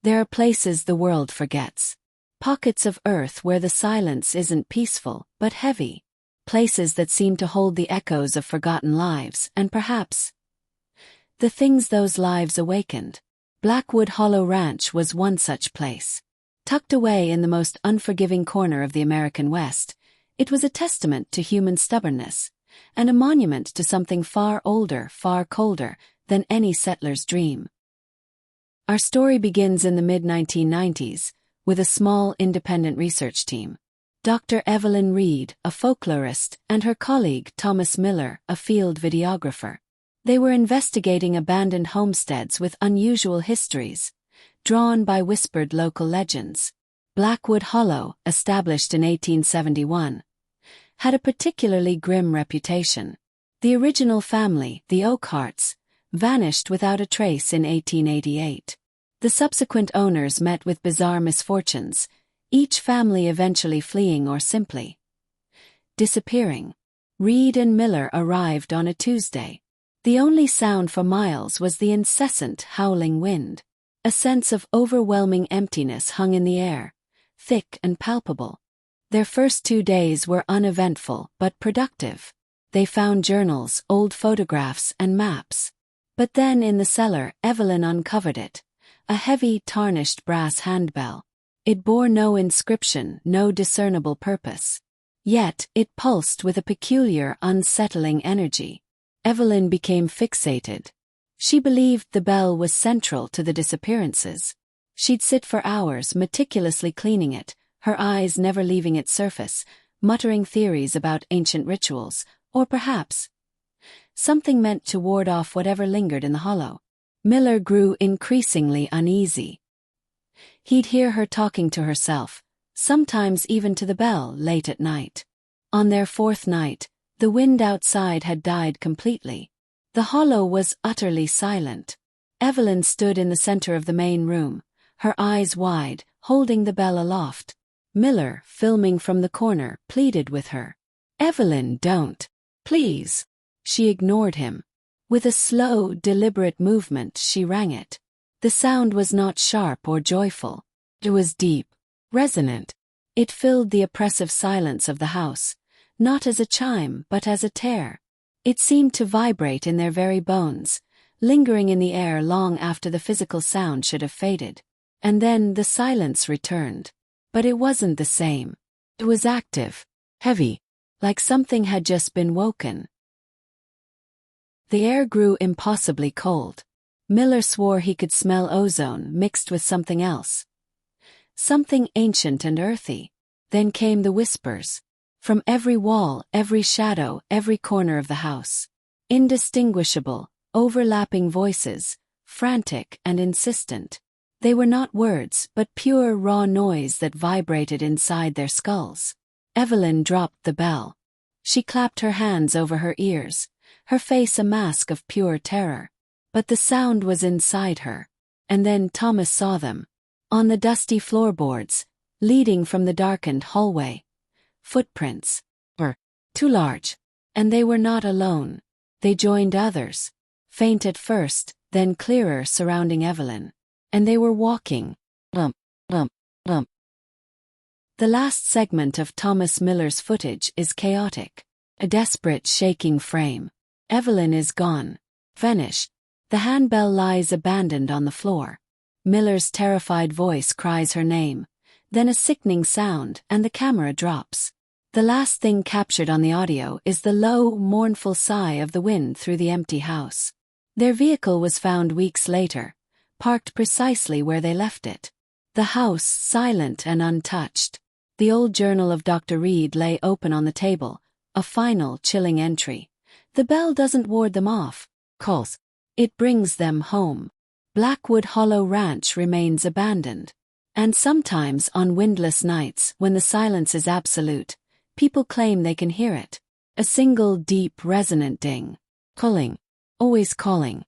There are places the world forgets. Pockets of earth where the silence isn't peaceful, but heavy. Places that seem to hold the echoes of forgotten lives, and perhaps the things those lives awakened. Blackwood Hollow Ranch was one such place. Tucked away in the most unforgiving corner of the American West, it was a testament to human stubbornness, and a monument to something far older, far colder, than any settler's dream. Our story begins in the mid-1990s, with a small independent research team. Dr. Evelyn Reed, a folklorist, and her colleague Thomas Miller, a field videographer. They were investigating abandoned homesteads with unusual histories, drawn by whispered local legends. Blackwood Hollow, established in 1871, had a particularly grim reputation. The original family, the Oakharts, vanished without a trace in 1888. The subsequent owners met with bizarre misfortunes, each family eventually fleeing or simply disappearing. Reed and Miller arrived on a Tuesday. The only sound for miles was the incessant howling wind. A sense of overwhelming emptiness hung in the air, thick and palpable. Their first 2 days were uneventful but productive. They found journals, old photographs, and maps. But then in the cellar, Evelyn uncovered it. A heavy, tarnished brass handbell. It bore no inscription, no discernible purpose. Yet, it pulsed with a peculiar, unsettling energy. Evelyn became fixated. She believed the bell was central to the disappearances. She'd sit for hours meticulously cleaning it, her eyes never leaving its surface, muttering theories about ancient rituals, or perhaps something meant to ward off whatever lingered in the hollow. Miller grew increasingly uneasy. He'd hear her talking to herself, sometimes even to the bell late at night. On their 4th night, the wind outside had died completely. The hollow was utterly silent. Evelyn stood in the center of the main room, her eyes wide, holding the bell aloft. Miller, filming from the corner, pleaded with her. "Evelyn, don't. Please." She ignored him. With a slow, deliberate movement, she rang it. The sound was not sharp or joyful. It was deep, resonant. It filled the oppressive silence of the house, not as a chime but as a tear. It seemed to vibrate in their very bones, lingering in the air long after the physical sound should have faded. And then the silence returned. But it wasn't the same. It was active, heavy, like something had just been woken. The air grew impossibly cold. Miller swore he could smell ozone mixed with something else. Something ancient and earthy. Then came the whispers. From every wall, every shadow, every corner of the house. Indistinguishable, overlapping voices, frantic and insistent. They were not words, but pure raw noise that vibrated inside their skulls. Evelyn dropped the bell. She clapped her hands over her ears, her face a mask of pure terror. But the sound was inside her. And then Thomas saw them. On the dusty floorboards, leading from the darkened hallway. Footprints were too large. And they were not alone. They joined others. Faint at first, then clearer surrounding Evelyn. And they were walking. Lump, lump, lump. The last segment of Thomas Miller's footage is chaotic. A desperate, shaking frame. Evelyn is gone. Vanished. The handbell lies abandoned on the floor. Miller's terrified voice cries her name. Then a sickening sound, and the camera drops. The last thing captured on the audio is the low, mournful sigh of the wind through the empty house. Their vehicle was found weeks later, parked precisely where they left it. The house silent and untouched. The old journal of Dr. Reed lay open on the table, a final, chilling entry. The bell doesn't ward them off. Calls. It brings them home. Blackwood Hollow Ranch remains abandoned. And sometimes on windless nights, when the silence is absolute, people claim they can hear it. A single deep, resonant ding. Calling. Always calling.